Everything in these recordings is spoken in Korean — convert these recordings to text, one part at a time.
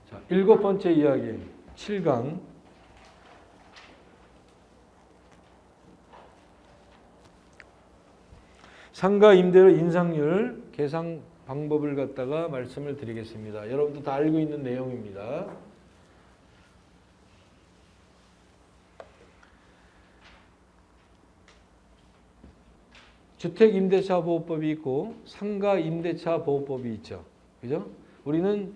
자, 7번째 이야기 7강. 상가 임대료 인상률 계산 방법을 갖다가 말씀을 드리겠습니다. 여러분도 다 알고 있는 내용입니다. 주택임대차보호법이 있고 상가임대차보호법이 있죠. 그죠? 우리는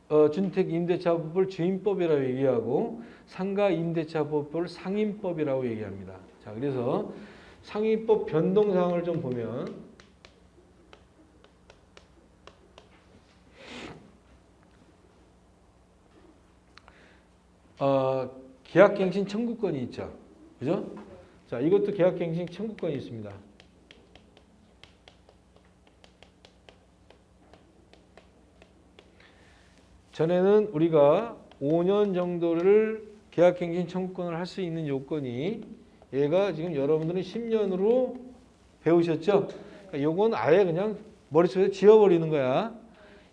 주택임대차보호법을 주임법이라고 얘기하고 상가임대차보호법을 상임법이라고 얘기합니다. 자, 그래서 상임법 변동사항을 좀 보면 계약갱신 청구권이 있죠. 그죠? 자, 이것도 계약갱신 청구권이 있습니다. 전에는 우리가 5년 정도를 계약갱신 청구권을 할 수 있는 요건이 얘가 지금 여러분들은 10년으로 배우셨죠? 그러니까 요건 아예 그냥 머릿속에 지워버리는 거야.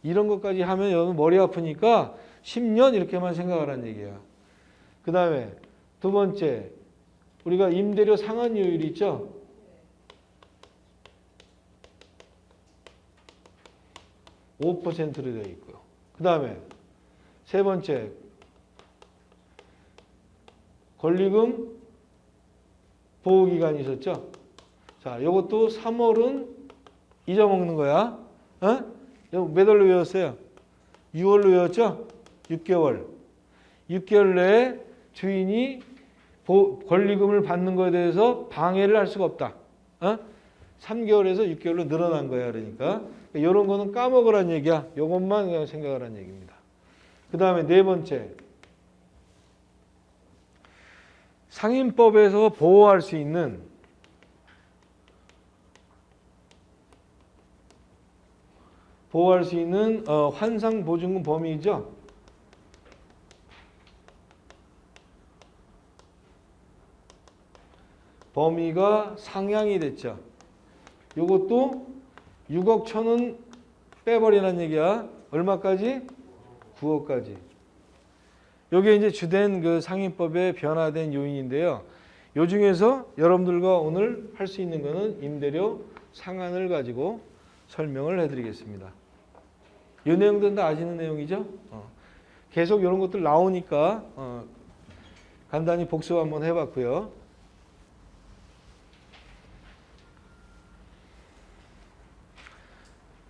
이런 것까지 하면 여러분 머리 아프니까 10년 이렇게만 생각하라는 얘기야. 그 다음에 두 번째, 우리가 임대료 상한율이 있죠? (5%로 되어 있고요. 그 다음에 세 번째, 권리금 보호기간이 있었죠? 자, 이것도 3월은 잊어먹는 거야. 어? 몇 월로 외웠어요? 6월로 외웠죠? 6개월. 6개월 내에 주인이 권리금을 받는 것에 대해서 방해를 할 수가 없다. 3개월에서 6개월로 늘어난 거야. 그러니까 이런 거는 까먹으란 얘기야. 이것만 그냥 생각하라는 얘기입니다. 그 다음에 네 번째, 상임법에서 보호할 수 있는 환상보증금 범위죠. 범위가 상향이 됐죠. 이것도 6억 1천은 빼버리라는 얘기야. 얼마까지? 9억까지. 이게 이제 주된 그 상임법의 변화된 요인인데요. 요 중에서 여러분들과 오늘 할 수 있는 거는 임대료 상한을 가지고 설명을 해드리겠습니다. 이 내용들은 다 아시는 내용이죠? 계속 이런 것들 나오니까 간단히 복습 한번 해봤고요.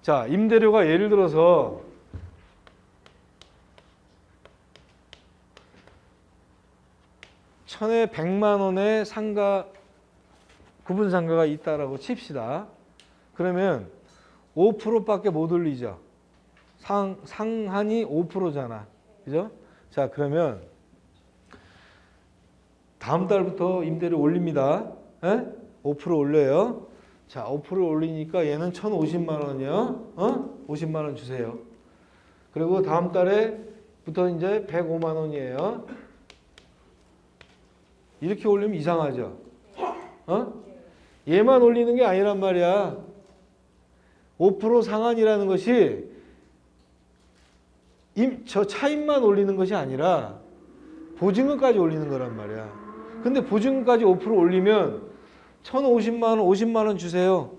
자, 임대료가 예를 들어서 천에 100만 원의 상가, 구분 상가가 있다라고 칩시다. 그러면 5%밖에 못 올리죠. 상한이 5%잖아. 그죠? 자, 그러면 다음 달부터 임대료 올립니다. 5% 올려요. 자, 5% 올리니까 얘는 1,050만 원이요. 50만 원 주세요. 그리고 다음 달에부터 이제 105만 원이에요. 이렇게 올리면 이상하죠. 얘만 올리는 게 아니란 말이야. 5% 상한이라는 것이 저 차임만 올리는 것이 아니라 보증금까지 올리는 거란 말이야. 근데 보증금까지 5% 올리면 1,050만 원, 50만 원 주세요.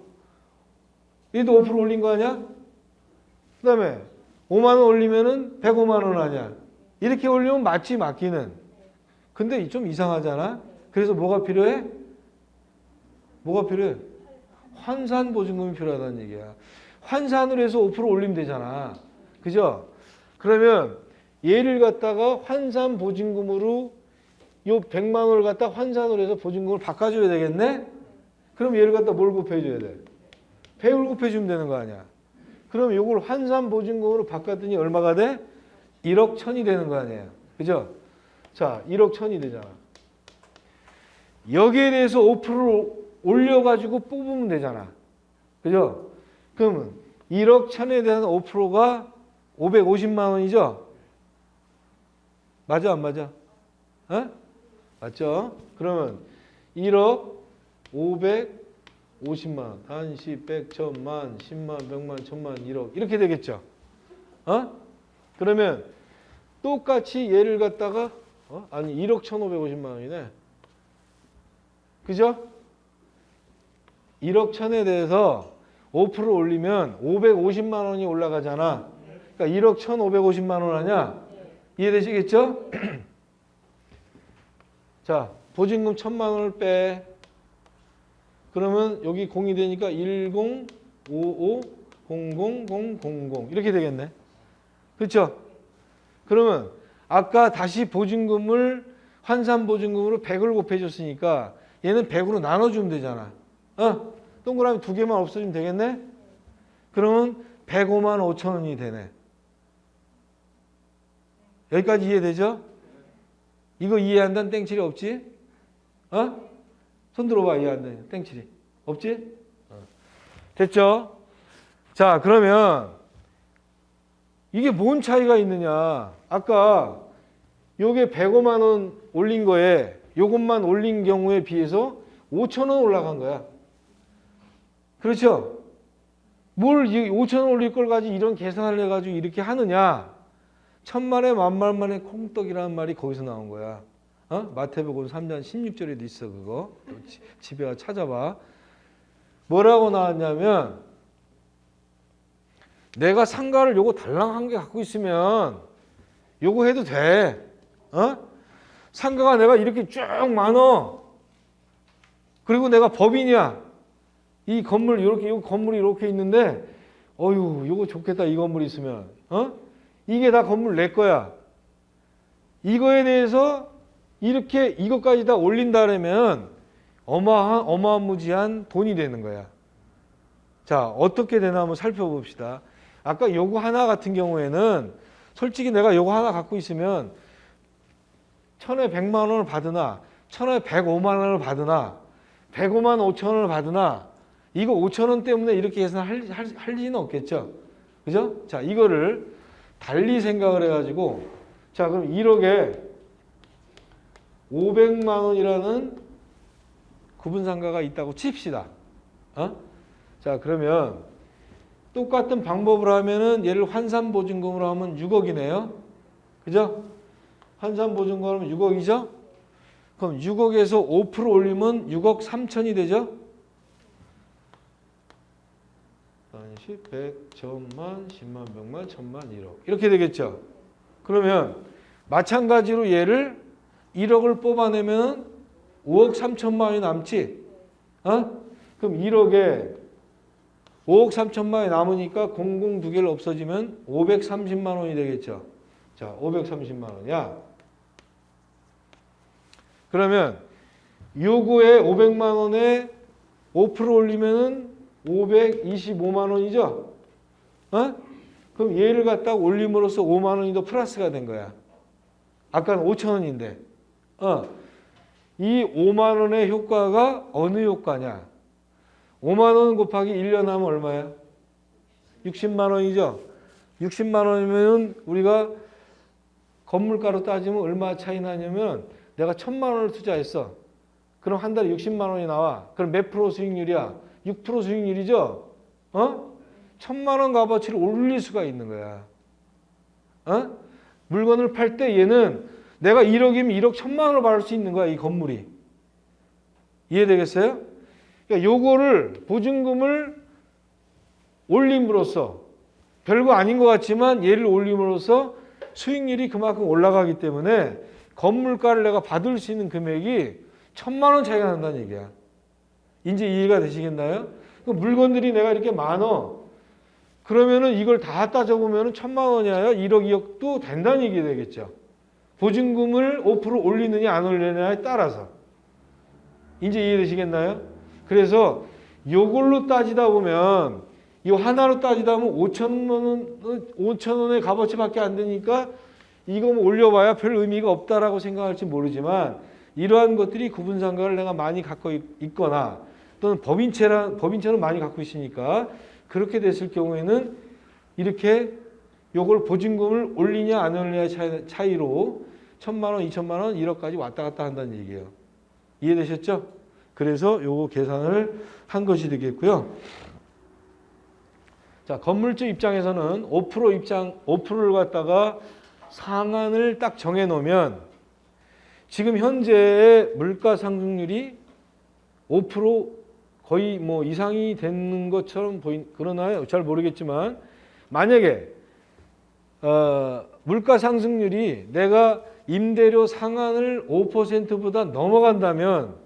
얘도 5% 올린 거 아니야? 그 다음에 5만 원 올리면은 105만 원 아니야? 이렇게 올리면 맞지, 맞기는. 근데 좀 이상하잖아? 그래서 뭐가 필요해? 뭐가 필요해? 환산보증금이 필요하다는 얘기야. 환산을 해서 5% 올리면 되잖아. 그죠? 그러면 얘를 갖다가 환산보증금으로 요 100만 원을 갖다 환산을 해서 보증금을 바꿔줘야 되겠네? 그럼 얘를 갖다 뭘 곱해줘야 돼? 100을 곱해주면 되는 거 아니야. 그럼 요걸 환산보증금으로 바꿨더니 얼마가 돼? 1억 1천이 되는 거 아니에요. 그죠? 자, 1억 1천이 되잖아. 여기에 대해서 5%를 올려가지고 뽑으면 되잖아. 그죠? 그러면 1억 1천에 대한 5%가 550만 원이죠? 맞아, 안 맞아? 맞죠? 그러면 1억 50만 원, 단, 시, 백, 천만, 10만, 100만, 1000만, 1억 이렇게 되겠죠. 그러면 똑같이 얘를 갖다가 아니 1억 1,550만 원이네. 그죠? 1억 1,000에 대해서 5% 올리면 550만 원이 올라가잖아. 그러니까 1억 1,550만 원 하냐? 이해되시겠죠? 자, 보증금 1,000만 원을 빼. 그러면 여기 공이 되니까 1055000000 이렇게 되겠네. 그렇죠? 그러면 아까 다시 보증금을 환산보증금으로 100을 곱해줬으니까 얘는 100으로 나눠주면 되잖아. 동그라미 두 개만 없어지면 되겠네? 그러면 105만 5천 원이 되네. 여기까지 이해되죠? 이거 이해한다는 땡칠이 없지? 손 들어봐. 이해한다는 땡칠이 없지? 됐죠? 자, 그러면 이게 뭔 차이가 있느냐? 아까 요게 105만 원 올린 거에 요것만 올린 경우에 비해서 5천 원 올라간 거야. 그렇죠? 뭘 5천 원 올릴 걸 가지고 이런 계산을 해가지고 이렇게 하느냐? 천만에 만만만에 콩떡이라는 말이 거기서 나온 거야. 마태복음 3장 16절에도 있어 그거. 집에 와 찾아봐. 뭐라고 나왔냐면 내가 상가를 요거 달랑 한 개 갖고 있으면 요거 해도 돼. 상가가 내가 이렇게 쭉 많어. 그리고 내가 법인이야. 이 건물 이렇게 요 건물이 이렇게 있는데 어휴 요거 좋겠다 이 건물 있으면. 이게 다 건물 내 거야. 이거에 대해서 이렇게 이것까지 다 올린다면 어마무지한 돈이 되는 거야. 자, 어떻게 되나 한번 살펴봅시다. 아까 요거 하나 같은 경우에는 솔직히 내가 요거 하나 갖고 있으면 1,000에 100만 원을 받으나 1,000에 105만 원을 받으나 105만 5천 원을 받으나 이거 5천 원 때문에 이렇게 계산할 리는 없겠죠. 그죠? 자, 이거를 달리 생각을 해가지고 자, 그럼 1억에 500만 원이라는 구분상가가 있다고 칩시다. 자, 그러면 똑같은 방법을 하면은 얘를 환산보증금으로 하면 6억이네요. 그죠? 환산보증금으로 하면 6억이죠? 그럼 6억에서 5% 올리면 6억 3천이 되죠? 10, 100, 1000만, 10만, 100만, 1000만, 1억 이렇게 되겠죠? 그러면 마찬가지로 얘를 1억을 뽑아내면 5억 3천만 원이 남지? 그럼 1억에 5억 3천만 원이 남으니까 00 두 개를 없어지면 530만 원이 되겠죠? 자, 530만 원이야. 그러면 요거에 500만 원에 5% 올리면은 525만 원이죠? 그럼 얘를 갖다가 올림으로써 5만 원이 더 플러스가 된 거야. 아까는 5천 원인데. 이 5만 원의 효과가 어느 효과냐? 5만 원 곱하기 1년 하면 얼마야? 60만 원이죠? 60만 원이면 우리가 건물가로 따지면 얼마 차이 나냐면 내가 1,000만 원을 투자했어. 그럼 한 달에 60만 원이 나와. 그럼 몇 프로 수익률이야? 6% 수익률이죠? 1,000만 원 값어치를 올릴 수가 있는 거야. 물건을 팔 때 얘는 내가 1억이면 1억 1,000만 원을 받을 수 있는 거야, 이 건물이. 이해되겠어요? 그러니까 요거를 보증금을 올림으로써 별거 아닌 것 같지만 얘를 올림으로써 수익률이 그만큼 올라가기 때문에 건물가를 내가 받을 수 있는 금액이 1,000만 원 차이가 난다는 얘기야. 이제 이해가 되시겠나요? 그 물건들이 내가 이렇게 많어. 그러면은 이걸 다 따져보면은 1,000만 원이 아니라 1억, 2억도 된다는 얘기 되겠죠. 보증금을 5% 올리느냐 안 올리느냐에 따라서. 이제 이해되시겠나요? 그래서 요걸로 따지다 보면 이 하나로 따지다 보면 5천 원의 값어치밖에 안 되니까 이거 뭐 올려봐야 별 의미가 없다라고 생각할지 모르지만 이러한 것들이 구분상가를 내가 많이 갖고 있거나 또는 법인채는 많이 갖고 있으니까 그렇게 됐을 경우에는 이렇게 요걸 보증금을 올리냐 안 올리냐 차이로 1,000만 원, 2,000만 원, 1억까지 왔다 갔다 한다는 얘기예요. 이해되셨죠? 그래서 요거 계산을 한 것이 되겠고요. 자, 건물주 입장에서는 5%를 갖다가 상한을 딱 정해 놓으면 지금 현재의 물가 상승률이 5% 거의 뭐 이상이 되는 것처럼 그러나요? 잘 모르겠지만 만약에 물가 상승률이 내가 임대료 상한을 5%보다 넘어간다면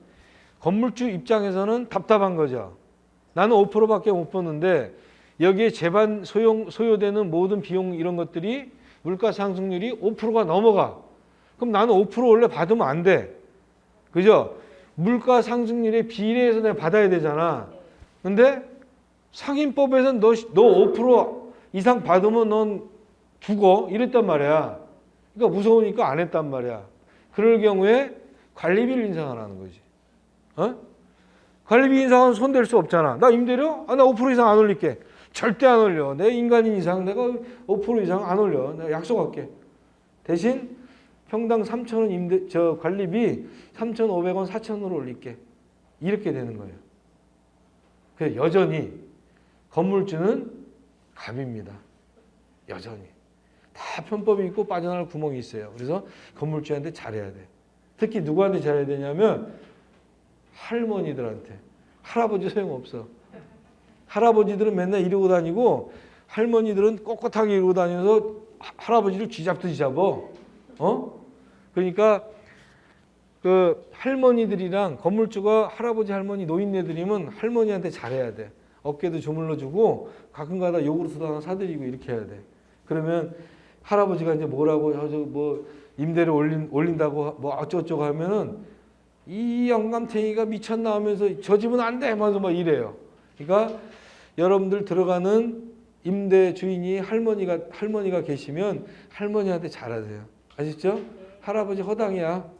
건물주 입장에서는 답답한 거죠. 나는 5%밖에 못 버는데 여기에 재반 소요되는 모든 비용 이런 것들이 물가 상승률이 5%가 넘어가. 그럼 나는 5% 원래 받으면 안 돼. 그죠? 물가 상승률에 비례해서 내가 받아야 되잖아. 근데 상인법에서는 너 5% 이상 받으면 넌 죽어. 이랬단 말이야. 그러니까 무서우니까 안 했단 말이야. 그럴 경우에 관리비를 인상하라는 거지. 관리비 인상은 손댈 수 없잖아. 나 임대료? 나 5% 이상 안 올릴게. 절대 안 올려. 내 인간인 이상 내가 5% 이상 안 올려. 내가 약속할게. 대신 평당 3,000원 관리비 3,500원, 4,000원으로 올릴게. 이렇게 되는 거예요. 그래서 여전히 건물주는 갑입니다. 여전히. 다 편법이 있고 빠져나갈 구멍이 있어요. 그래서 건물주한테 잘해야 돼. 특히 누구한테 잘해야 되냐면 할머니들한테. 할아버지 소용없어. 할아버지들은 맨날 이러고 다니고 할머니들은 꼿꼿하게 이러고 다니면서 할아버지를 쥐잡듯이 잡어. 그러니까 그 할머니들이랑 건물주가 할아버지 할머니 노인네들이면 할머니한테 잘해야 돼. 어깨도 주물러주고 가끔가다 요구르트도 하나 사드리고 이렇게 해야 돼. 그러면 할아버지가 이제 뭐라고 뭐 임대를 올린다고 뭐 어쩌고저쩌고 하면은 이 영감탱이가 미쳤나 하면서 저 집은 안 돼 하면서 막 이래요. 그러니까 여러분들 들어가는 임대 주인이 할머니가 계시면 할머니한테 잘하세요. 아시죠? 할아버지 허당이야.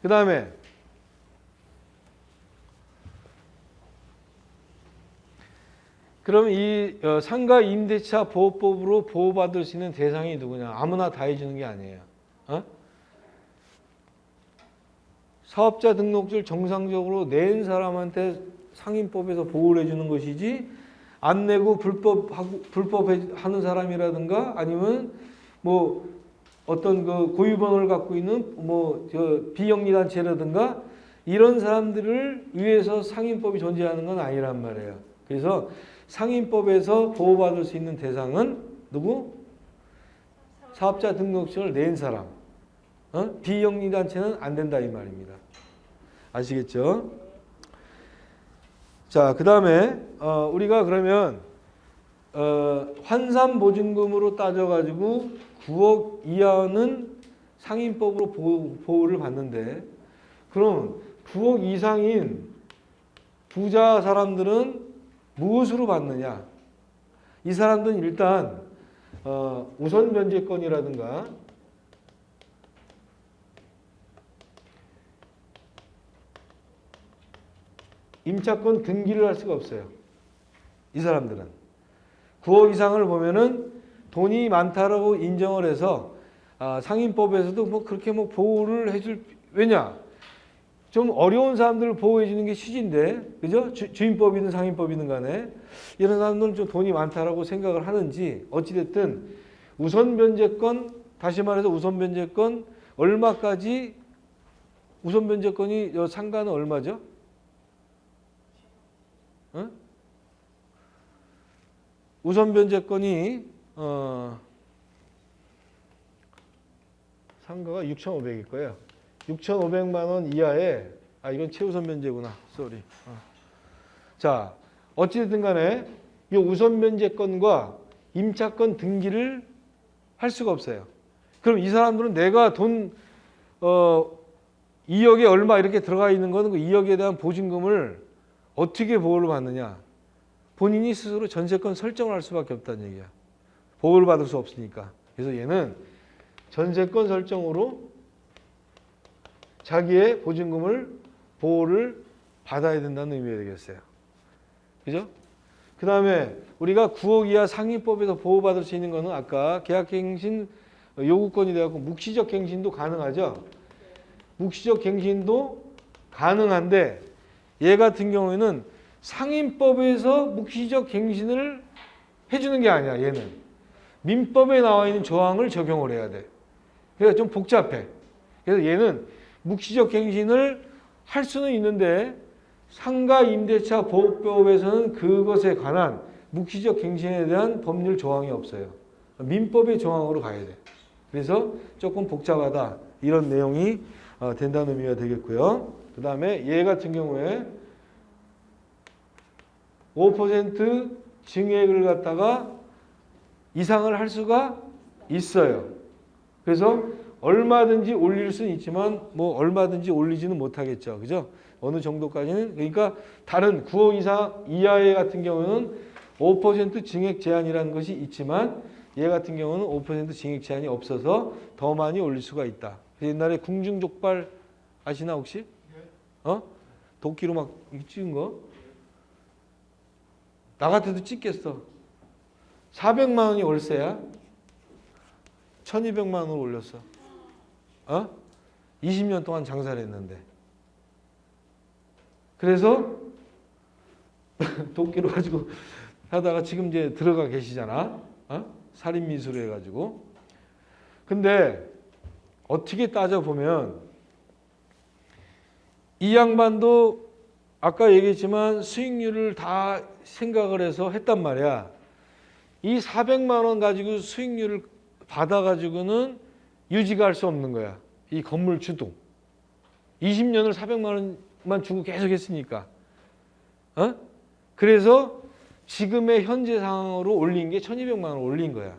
그 다음에 그럼 이 상가 임대차 보호법으로 보호받을 수 있는 대상이 누구냐? 아무나 다 해주는 게 아니에요. 사업자 등록증을 정상적으로 낸 사람한테 상인법에서 보호를 해주는 것이지 안 내고 불법 하는 사람이라든가 아니면 뭐 어떤 그 고유번호를 갖고 있는 뭐 비영리 단체라든가 이런 사람들을 위해서 상인법이 존재하는 건 아니란 말이에요. 그래서 상인법에서 보호받을 수 있는 대상은 누구? 사업자 등록증을 낸 사람. 비영리 단체는 안 된다 이 말입니다. 아시겠죠? 자, 그 다음에 우리가 그러면 환산보증금으로 따져가지고 9억 이하는 상인법으로 보호를 받는데 그럼 9억 이상인 부자 사람들은 무엇으로 받느냐? 이 사람들은 일단 우선 변제권이라든가 임차권 등기를 할 수가 없어요. 이 사람들은 9억 이상을 보면은 돈이 많다라고 인정을 해서 상인법에서도 뭐 그렇게 뭐 보호를 해줄 왜냐? 좀 어려운 사람들을 보호해 주는 게 취지인데, 그죠? 주인법이든 상인법이든 간에 이런 사람들은 좀 돈이 많다라고 생각을 하는지 어찌됐든 우선 변제권 다시 말해서 우선 변제권 얼마까지 우선 변제권이 상가는 얼마죠? 우선 변제권이 상가가 6,500일 거예요. 6,500만 원 이하에 이건 최우선 변제구나. 쏘리. 자, 어찌됐든 간에 이 우선 변제권과 임차권 등기를 할 수가 없어요. 그럼 이 사람들은 내가 돈 2억에 얼마 이렇게 들어가 있는 거는 그 2억에 대한 보증금을 어떻게 보호를 받느냐? 본인이 스스로 전세권 설정을 할 수밖에 없다는 얘기야. 보호를 받을 수 없으니까. 그래서 얘는 전세권 설정으로 자기의 보증금을 보호를 받아야 된다는 의미가 되겠어요. 그죠? 그 다음에 우리가 9억 이하 상인법에서 보호받을 수 있는 거는 아까 계약갱신 요구권이 되어서 묵시적 갱신도 가능하죠. 묵시적 갱신도 가능한데 얘 같은 경우에는 상임법에서 묵시적 갱신을 해주는 게 아니야. 얘는 민법에 나와 있는 조항을 적용을 해야 돼. 그래서 좀 복잡해. 그래서 얘는 묵시적 갱신을 할 수는 있는데 상가 임대차 보호법에서는 그것에 관한 묵시적 갱신에 대한 법률 조항이 없어요. 민법의 조항으로 가야 돼. 그래서 조금 복잡하다. 이런 내용이 된다는 의미가 되겠고요. 그 다음에 얘 같은 경우에 5% 증액을 갖다가 이상을 할 수가 있어요. 그래서 얼마든지 올릴 수는 있지만 뭐 얼마든지 올리지는 못하겠죠. 그죠? 어느 정도까지는. 그러니까 다른 9억 이상 이하의 같은 경우는 5% 증액 제한이라는 것이 있지만 얘 같은 경우는 5% 증액 제한이 없어서 더 많이 올릴 수가 있다. 옛날에 궁중족발 아시나 혹시? 도끼로 막 찍은 거? 나 같아도 찍겠어. 400만 원이 월세야. 1200만 원을 올렸어. 20년 동안 장사를 했는데. 그래서 도끼로 가지고 하다가 지금 이제 들어가 계시잖아. 살인미수로 해가지고. 근데 어떻게 따져보면 이 양반도 아까 얘기했지만 수익률을 다 생각을 해서 했단 말이야. 이 400만 원 가지고 수익률을 받아가지고는 유지가 할 수 없는 거야. 이 건물주도. 20년을 400만 원만 주고 계속 했으니까. 그래서 지금의 현재 상황으로 올린 게 1200만 원 올린 거야.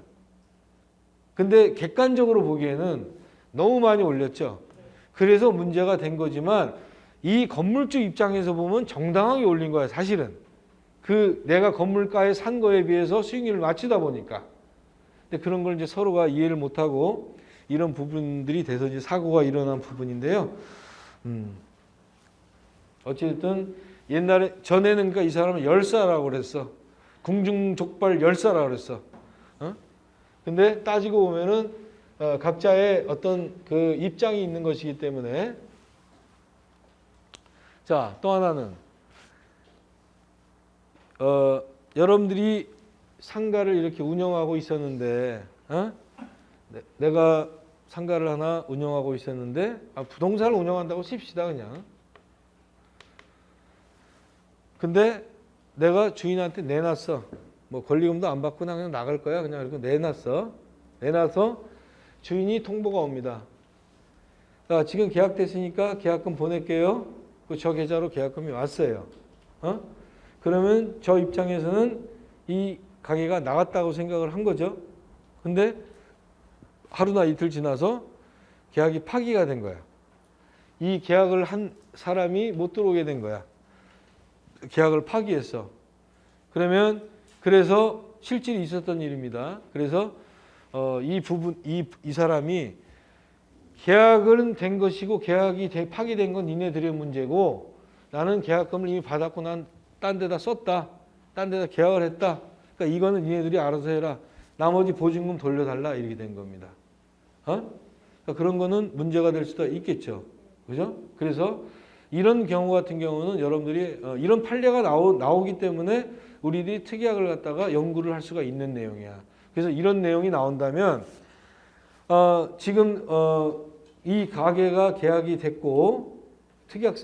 근데 객관적으로 보기에는 너무 많이 올렸죠. 그래서 문제가 된 거지만 이 건물주 입장에서 보면 정당하게 올린 거야, 사실은. 그 내가 건물가에 산 거에 비해서 수익률을 맞추다 보니까. 근데 그런 걸 이제 서로가 이해를 못하고 이런 부분들이 돼서 이제 사고가 일어난 부분인데요. 어쨌든 옛날에 전에는 그러니까 이 사람은 열사라고 그랬어. 궁중족발 열사라고 그랬어. 근데 따지고 보면은 각자의 어떤 그 입장이 있는 것이기 때문에. 자, 또 하나는 여러분들이 상가를 이렇게 운영하고 있었는데, 내가 상가를 하나 운영하고 있었는데, 부동산을 운영한다고 칩시다 그냥. 근데 내가 주인한테 내놨어. 뭐 권리금도 안 받고 그냥 나갈 거야. 그냥 이렇게 내놨어. 내놔서 주인이 통보가 옵니다. 자, 지금 계약됐으니까 계약금 보낼게요. 저 계좌로 계약금이 왔어요. 그러면 저 입장에서는 이 가게가 나갔다고 생각을 한 거죠. 근데 하루나 이틀 지나서 계약이 파기가 된 거야. 이 계약을 한 사람이 못 들어오게 된 거야. 계약을 파기했어. 그러면 그래서 실질이 있었던 일입니다. 그래서 이 사람이 계약은 된 것이고 계약이 파기된 건 니네들의 문제고 나는 계약금을 이미 받았고 난 딴 데다 썼다. 딴 데다 계약을 했다. 그러니까 이거는 니네들이 알아서 해라. 나머지 보증금 돌려달라 이렇게 된 겁니다. 그러니까 그런 거는 문제가 될 수도 있겠죠. 그죠? 그래서 이런 경우 같은 경우는 여러분들이 이런 판례가 나오기 때문에 우리들이 특약을 갖다가 연구를 할 수가 있는 내용이야. 그래서 이런 내용이 나온다면 지금 이 가게가 계약이 됐고 특약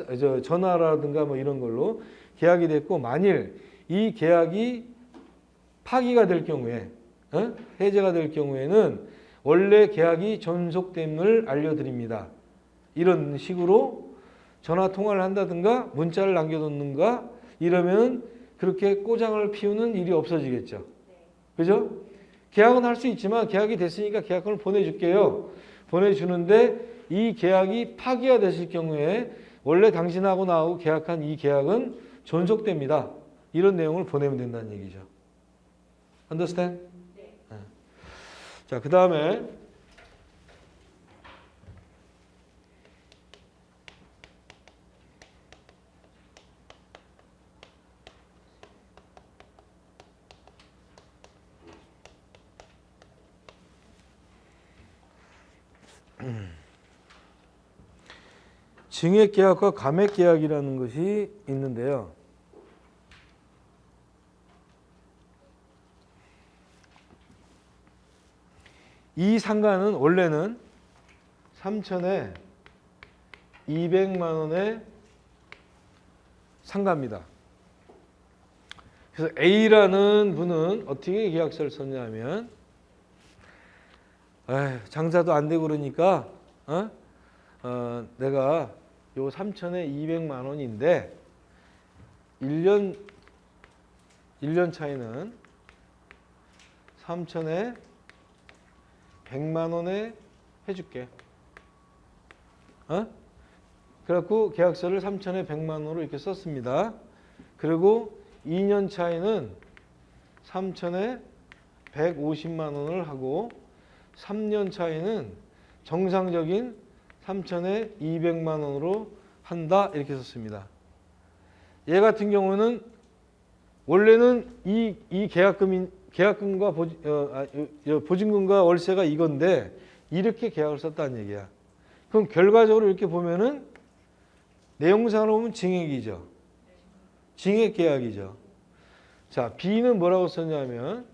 전화라든가 뭐 이런 걸로 계약이 됐고 만일 이 계약이 파기가 될 경우에 해제가 될 경우에는 원래 계약이 존속됨을 알려드립니다. 이런 식으로 전화 통화를 한다든가 문자를 남겨놓는가 이러면 그렇게 꼬장을 피우는 일이 없어지겠죠. 그죠? 계약은 할 수 있지만 계약이 됐으니까 계약금을 보내줄게요. 보내주는데 이 계약이 파기가 됐을 경우에 원래 당신하고 나하고 계약한 이 계약은 존속됩니다. 이런 내용을 보내면 된다는 얘기죠. Understand? 네. 자, 그 다음에 증액계약과 감액계약이라는 것이 있는데요. 이 상가는 원래는 3천에 200만 원의 상가입니다. 그래서 A라는 분은 어떻게 계약서를 썼냐면 장사도 안 되고 그러니까 내가 요 3천에 200만 원인데 1년 차이는 3천에 100만 원에 해줄게. 그래갖고 계약서를 3천에 100만 원으로 이렇게 썼습니다. 그리고 2년 차에는 3천에 150만 원을 하고 3년 차에는 정상적인 3천에 200만 원으로 한다 이렇게 썼습니다. 얘 같은 경우는 원래는 이 계약금과 보증금과 월세가 이건데 이렇게 계약을 썼다는 얘기야. 그럼 결과적으로 이렇게 보면은 내용상으로 보면 증액이죠. 증액 계약이죠. 자, B는 뭐라고 썼냐면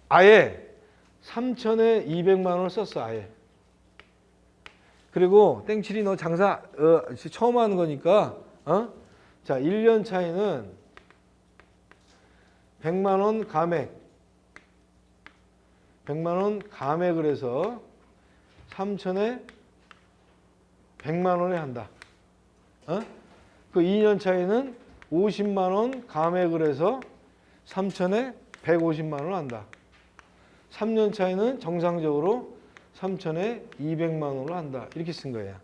아예 3천에 200만 원을 썼어. 아예. 그리고 땡칠이 너 장사 처음 하는 거니까 자, 1년 차에는 100만 원 감액 100만 원 감액을 해서 3천에 100만 원에 한다. 그 2년 차에는 50만 원 감액을 해서 3천에 150만 원을 한다. 3년 차에는 정상적으로 3천에 200만 원을 한다. 이렇게 쓴 거야.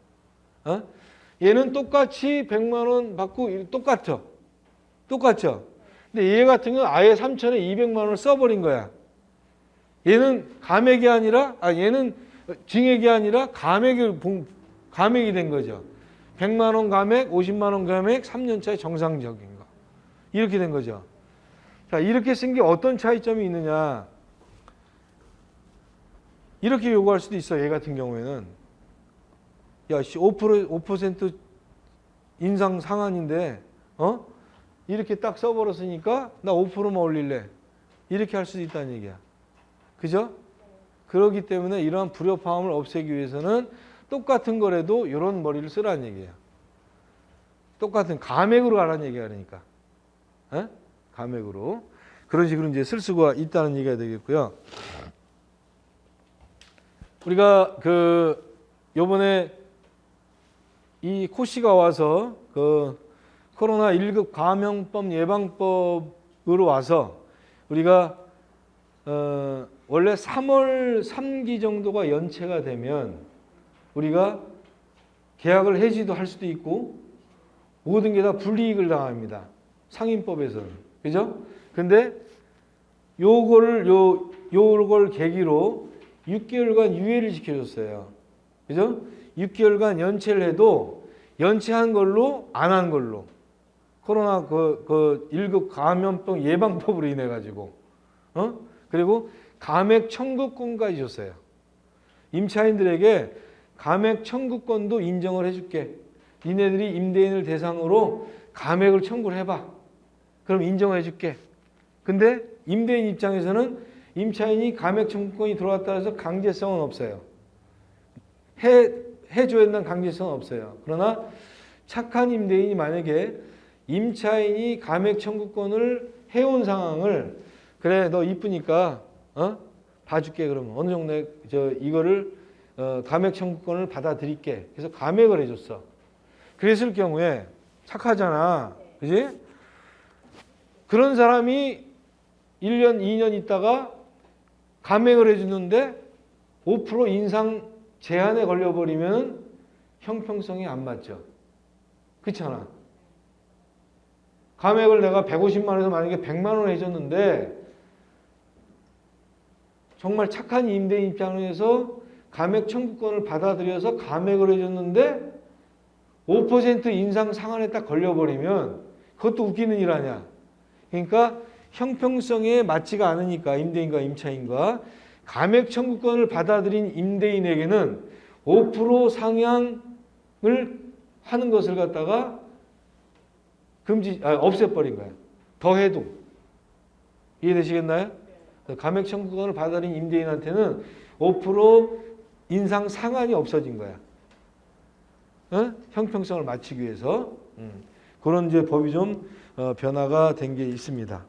얘는 똑같이 100만 원 받고 똑같죠. 똑같죠. 근데 얘 같은 경우는 아예 3천에 200만 원을 써버린 거야. 얘는 감액이 아니라 얘는 증액이 아니라 감액이 된 거죠. 100만 원 감액, 50만 원 감액, 3년 차에 정상적인 거. 이렇게 된 거죠. 자, 이렇게 쓴 게 어떤 차이점이 있느냐. 이렇게 요구할 수도 있어. 얘 같은 경우에는. 야, 5% 인상 상한인데, 이렇게 딱 써버렸으니까 나 5%만 올릴래. 이렇게 할 수도 있다는 얘기야. 그죠? 그렇기 때문에 이러한 불협화음을 없애기 위해서는 똑같은 거라도 이런 머리를 쓰라는 얘기예요. 똑같은 감액으로 가라는 얘기야. 그러니까. 감액으로. 그런 식으로 이제 쓸 수가 있다는 얘기가 되겠고요. 우리가 요번에 이 코시가 와서 코로나 1급 감염법 예방법으로 와서 우리가 원래 3월 3기 정도가 연체가 되면 우리가 계약을 해지도 할 수도 있고 모든 게 다 불이익을 당합니다. 상임법에서는. 그죠? 근데 요걸 계기로 6개월간 유예를 지켜줬어요. 그죠? 6개월간 연체를 해도 연체한 걸로 안 한 걸로 코로나 1급 감염병 예방법으로 인해 가지고 그리고 감액 청구권까지 줬어요. 임차인들에게 감액 청구권도 인정을 해줄게. 니네들이 임대인을 대상으로 감액을 청구를 해봐. 그럼 인정을 해줄게. 근데 임대인 입장에서는 임차인이 감액 청구권이 들어왔다 해서 강제성은 없어요. 해줘야 된다는 강제성은 없어요. 그러나 착한 임대인이 만약에 임차인이 감액 청구권을 해온 상황을 그래 너 이쁘니까 봐줄게 그러면 어느 정도 이거를 감액 청구권을 받아들일게. 그래서 감액을 해줬어. 그랬을 경우에 착하잖아. 그지? 그런 사람이 1년, 2년 있다가 감액을 해주는데 5% 인상 제한에 걸려버리면 형평성이 안 맞죠. 그렇잖아. 감액을 내가 150만 원에서 만약에 100만 원 해줬는데 정말 착한 임대인 입장에서 감액 청구권을 받아들여서 감액을 해줬는데 5% 인상 상한에 딱 걸려버리면 그것도 웃기는 일 아니야. 그러니까 형평성에 맞지가 않으니까 임대인과 임차인과 감액 청구권을 받아들인 임대인에게는 5% 상향을 하는 것을 갖다가 없애버린 거야. 더해도. 이해되시겠나요? 감액 청구권을 받아들인 임대인한테는 5% 인상 상한이 없어진 거야. 형평성을 맞추기 위해서. 그런 이제 법이 좀 변화가 된 게 있습니다.